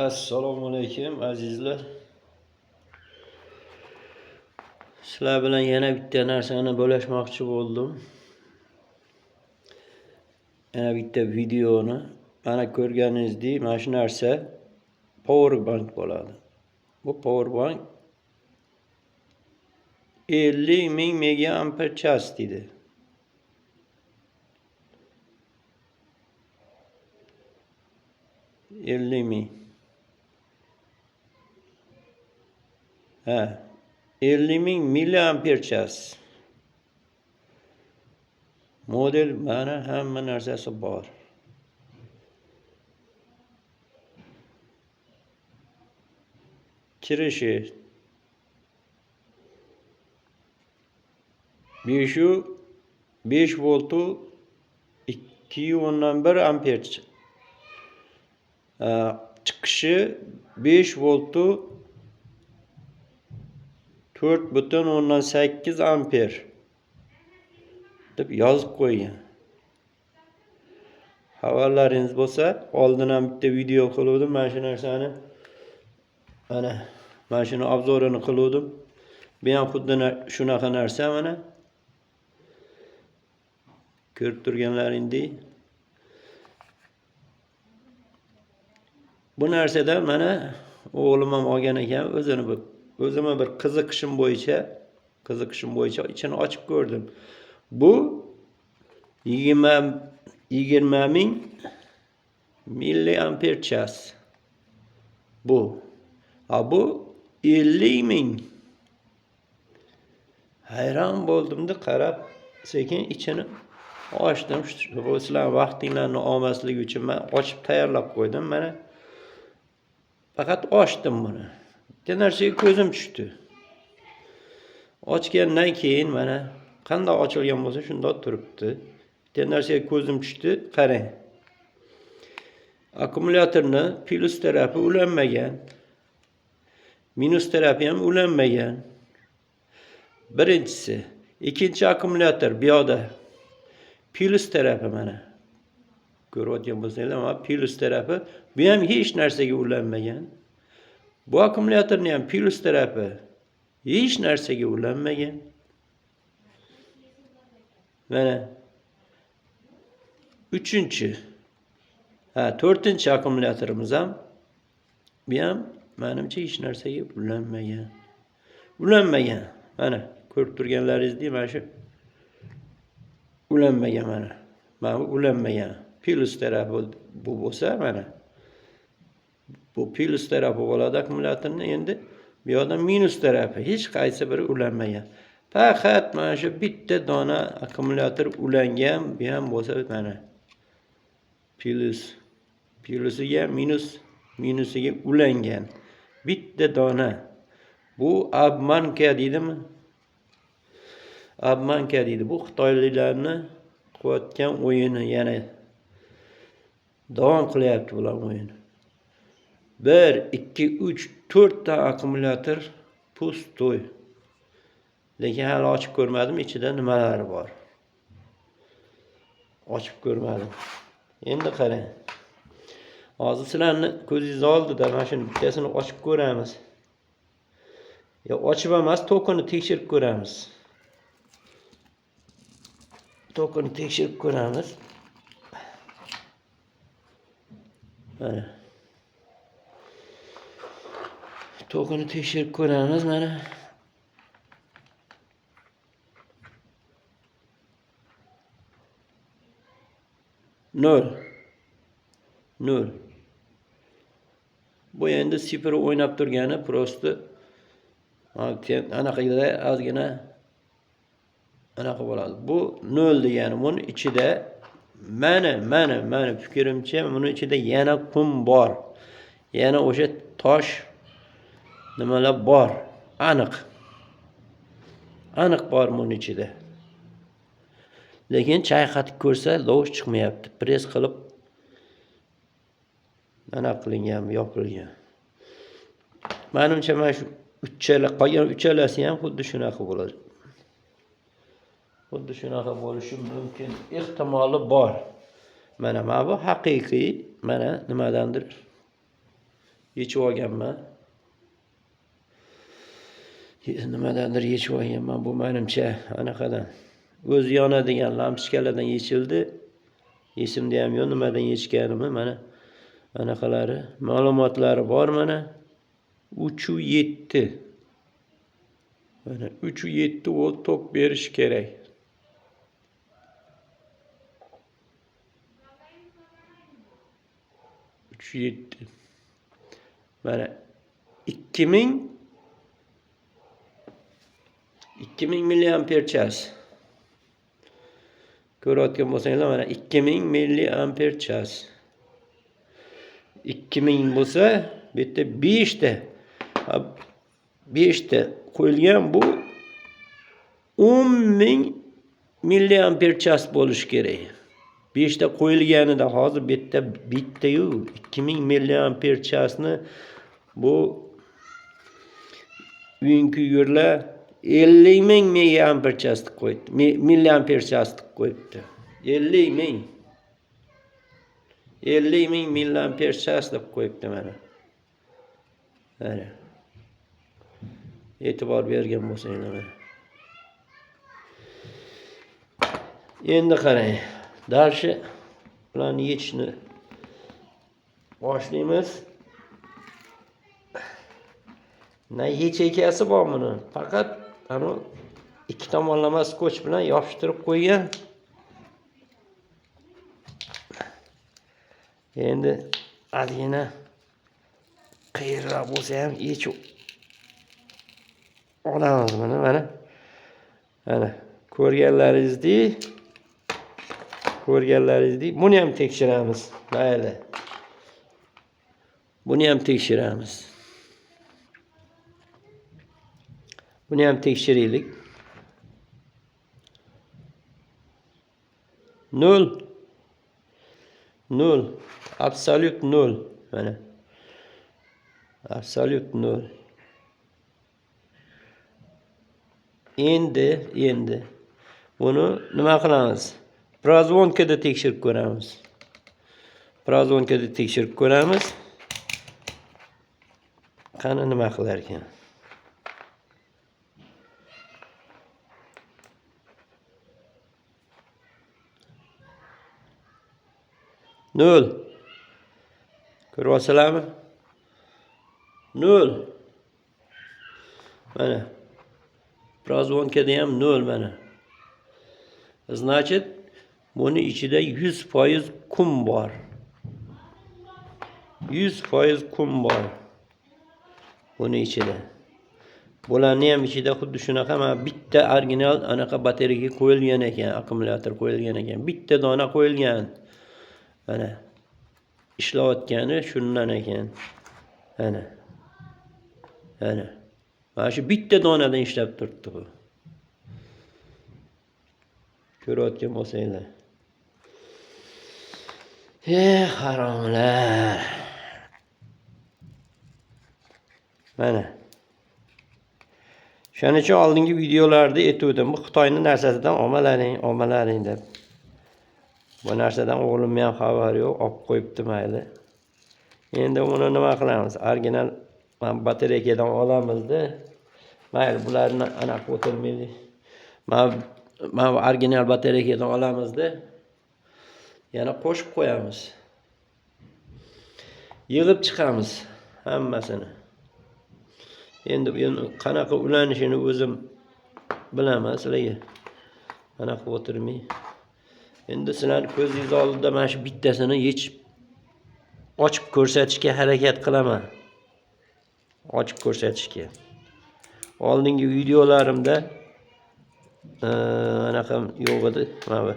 Assalomu alaykum azizlar. Sizlar bilan yana bitta narsani bo'lishmoqchi bo'ldim. Yana bitta videoni. Mana ko'rganingizdek, mana shu narsa power bank bo'ladi. Bu power bank 50.000 mAh deydi. Ha, 50.000 mAh. Model mana hamma narsasi bor. Kirishi 5 voltu 2.1 amper. Chiqishi 5 voltu 4.8 amper deb yozib qo'ygan. Xabarlaringiz bo'lsa, oldin ham bitta video qildim, mana shu narsani. Mana shuni obzorini qildim. Bu ham xuddi shunaqa narsa mana. Ko'rib turganlaringdek. Bu narsada mana o'g'lim ham olgan ekan, o'zimni bir qiziqishim bo'yicha ichini ochib ko'rdim. Bu 20.000 mAh. Bu 50.000. Hayron bo'ldimda qarab, sekin ichini ochdim. Bu sizlar vaqtinglarni olmasligi uchun men ochib tayyorlab qo'ydim mana. Faqat ochdim buni. Bitta narsaga ko'zim tushdi. Ochgandan keyin mana qanday ochilgan bo'lsa shunday turibdi. Bitta narsaga ko'zim tushdi. Qarang. Akkumulyatorni plus tarafi ulanmagan. Minus tarafi ham ulanmagan. Birinchisi, ikkinchi akkumulyator bu yoqda plus tarafi mana. Ko'rayotgan bo'lsanglar, mana plus tarafi bu ham hech narsaga ulanmagan. Bu akkumulyatorning ham plus tarafi hech narsaga ulanmagan. Mana 4-chi akkumulyatorimiz ham bu ham menimcha hech narsaga ulanmagan. Mana ko'rib turganlaringizdek, mana shu ulanmagan mana. Mana bu ulanmagan. Plus tarafi bu bo'lsa mana. Bu plus tarafi bo'ladi akkumulyatorning, endi bu yoqda minus tarafi hech qaysi biri ulanmagan. Faqat mana shu bitta dona akkumulyator ulangan, bu ham bo'lsa mana. Plusiga minusiga ulangan. Bitta dona. Bu obmanka deydimi? Obmanka deydi. Bu xitoyliklarni qilayotgan o'yini, yana davom qilyapti bular o'yini. 1, 2, 3, 4 ta akkumulyator pustoy. Lekin hali ochib ko'rmadim, ichida nimalar bor. Ochib ko'rmadim. Endi qarang. Hozir sizlarni ko'zingiz oldida mana shuni bittasini ochib ko'ramiz. Ya ochib emas, tokini tekshirib ko'ramiz. Mana. Tokini tekshirib ko'ramiz mana. Nol. Bu endi sifir o'ynab turgani prosta anaqada ozgina anaqa bo'ladi. Bu 0 degani buni ichida mana fikrimcha buni ichida yana qum bor. Yana o'sha tosh nimalar bor. Aniq bor buni ichida. Lekin chayqatib ko'rsa lovush chiqmayapti. Press qilib mana qilingan, yopilgan. Menimcha mana shu qolgan uchalasi ham xuddi shunaqa bo'ladi. Xuddi shunaqa bo'lishi mumkin, ehtimoli bor. Mana bu haqiqiy, mana nimadandir yechib olganman. Nimadandir yechib olganman. Bu menimcha anaqadan. O'zi yonadigan lampochkalardan yechildi. Esimda ham yo'q nimadan yechganimni. Mana anaqalari, ma'lumotlari bor mana. 3.7. Mana 3.7 volt tok berish kerak. Mana 2000 milliamper chas. Ko'rayotgan bo'lsanglar mana 2000 milliamper chas. 2000 bo'lsa, bu yerda 5 ta. 5 ta qo'yilgan bu 10.000 milliamper chas bo'lish kerak. 5 ta qo'yilganida hozir bitta-yu 2000 milliamper chasni bu uyinkilar 50.000 milliamper chas qo'yibdi. Milliamper chas qo'yibdi. 50.000 milliamper chas deb qo'yibdi mana. Mana. E'tibor bergan bo'lsanglar mana. Endi qarang. Darshi ularni yechishni boshlaymiz. Yechakasi bor buni. Faqat ana ikki tomonlama skoch bilan yopishtirib qo'ygan. Endi ozgina qiyinroq bo'lsa ham yechib olamiz buni mana. Mana ko'rganlaringizdek buni ham tekshiramiz. Mayli. Buni ham tekshiramiz. Buni ham tekshiraylik. 0. Absolut 0. Mana. Absolut 0. Endi buni nima qilamiz? Prozvonkada tekshirib ko'ramiz. Qani nima qilar ekan? Nol. Ko'ryapsizlarmi? 0. Mana. Prozvonkada ham 0 mana. Значит, buni ichida 100% kum bor. 100% kum bor. Buni ichida. Bularni ham ichida xuddi shunaqa mana bitta original anaqa batareyaga qo'yilgan ekan, akkumulyator qo'yilgan ekan. Bitta dona qo'yilgan. Mana ishlayotgani shundan ekan. Mana. Mana shu bitta donadan ishlab turibdi bu. Ko'rayotgan bo'lsanglar. Haromlar. Mana. Shuning uchun oldingi videolarda aytdim, bu Xitoyning narsasidan olmalaring deb. Bu narsadan o'g'lim ham xabar yo'q, olib qo'yibdi mayli. Endi uni nima qilamiz? Original batareyadan olamizda. Mayli, bularni anaqa o'tirmaydi. Mana original batareyadan olamizda. Yana qo'shib qo'yamiz. Yig'ib chiqamiz hammasini. Endi buni qanaqa ulanishini o'zim bilaman sizlarga. Anaqa o'tirmay. Endi sizlar ko'zingiz oldida mana shu bittasini yechib ochib ko'rsatishga harakat qilaman. Ochib ko'rsatishga. Oldingi videolarimda anaqa yo'q edi. Mana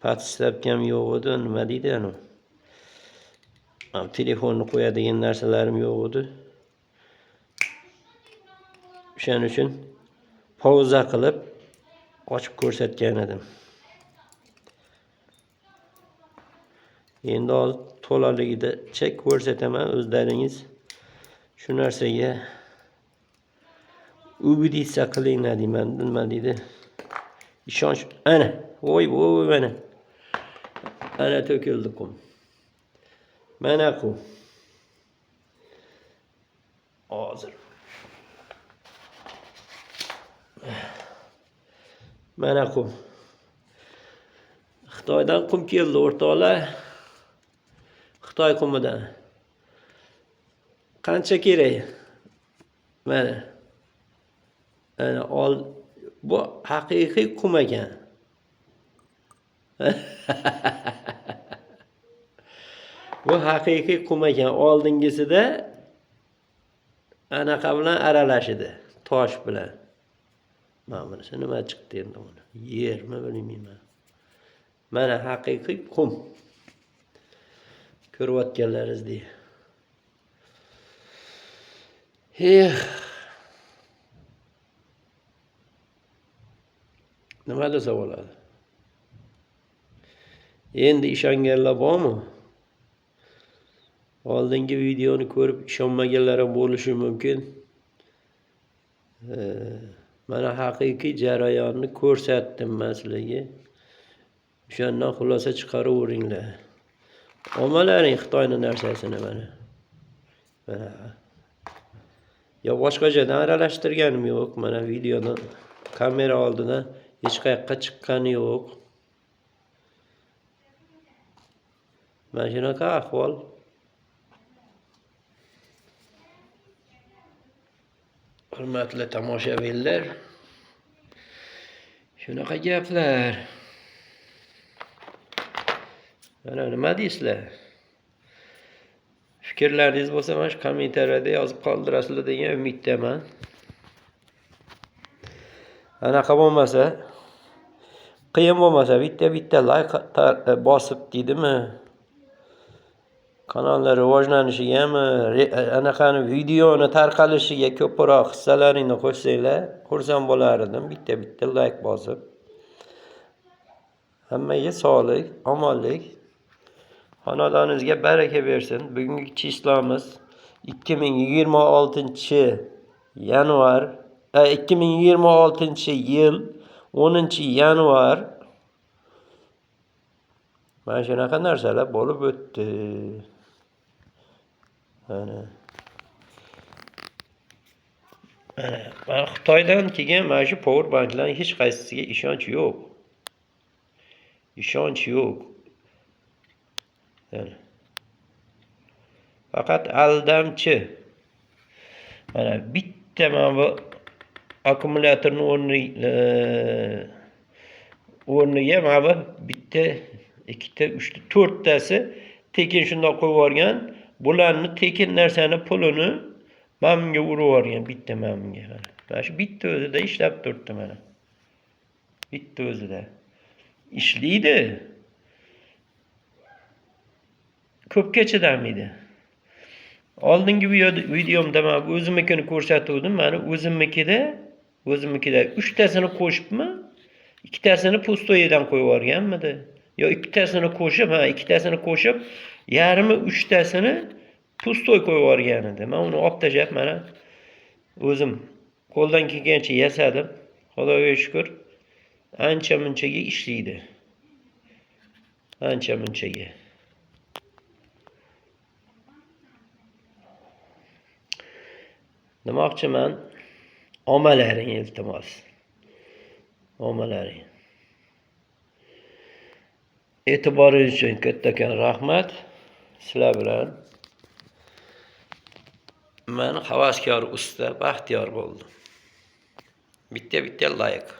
patstapkam yo'q edi, nima deydi ana. Telefonni qo'yadigan narsalarim yo'q edi. Shuning uchun pauza qilib ochib ko'rsatgan edim. Endi to'laligida chek ko'rsataman, o'zlaringiz shu narsaga ubeditsiya qilinglar deyman. Nima deydi? Ishonch. Ana, voy mana. Ana to'kildi qum. Mana qum. Hozir. Mana qum. Xitoydan qum keldi o'rtoqlar. Xitoy qumidan. Qancha kerak? Mana. Bu haqiqiy qum ekan. Bu haqiqiy qum ekan. Oldingisida anaqa bilan aralash edi, tosh bilan. Mana bunisi nima chiqdi endi buni? Yermi bilmayman. Mana haqiqiy qum. Ko'rayotganlaringizdek. Nima desa bo'ladi? Endi ishonganlar bormi? Oldingi videoni ko'rib ishonmaganlar ham bo'lishi mumkin. Mana haqiqiy jarayonni ko'rsatdim men sizlarga. O'shandan xulosa chiqaraveringlar. Olmalaring Xitoyning narsasini mana. Mana. Yo boshqa joydan aralashtirganim yo'q. Mana videoni kamera oldidan hech qayerga chiqqani yo'q. Mana shunaqa ahvol. Hurmatli tomoshabinlar, shunaqa gaplar. Mana nima deysizlar? Fikrlaringiz bo'lsa mana shu kommentariyada yozib qoldirasizlar degan umiddaman. Anaqa bo'lmasa, qiyin bo'lmasa bitta like bosib deydimi? Kanallar rivojlanishigami, anaqani videoni tarqalishiga ko'proq hissalaringni qo'shsanglar, xursand bo'lardim. Bitta like bosib. Hammaga sog'lik, omonlik, xonadoningizga baraka bersin. Bugungi chislamiz 2026-yanvar, 2026-yil 10-yanvar. Mana shunaqa narsalar bo'lib o'tdi. Mana Xitoydan kelgan mana shu power banklarning hech qaysisiga ishonch yo'q. Ishonch yo'q. Faqat aldamchi. Mana bitta mana bu akkumulyatorning o'rniga mana bu bitta, ikkita, uchta, to'rttasi tekin shundoq qo'yib yuborgan. Bularni tekin narsani pulini mana bunga urib yuborgan, bitta mana bunga. Mana shu bitta o'zida ishlab turibdi mana. Bitta o'zida. ishlaydi. Ko'pga chidamaydi. Oldingi videomda men o'zimnikini ko'rsatuvdim. Mana o'zimnikida 3 tasini qo'shibmi? 2 tasini pustoyidan qo'yib yuborganmidi? Yo 2 tasini qo'shib, 2 tasini qo'shib, yarmi 3 tasini pustoy qo'yib yuborgan edi. Men uni olib tashlab mana o'zim qo'ldan kelgancha yasadim. Xudoga shukr. Ancha-munchaga ishlaydi. Ancha-munchaga. Demoqchiman, omalaring iltimos. Omalaring. E'tiboringiz uchun kattakon rahmat. Sizlar bilan men havaskor usta Baxtiyor bo'ldim. Bitta like.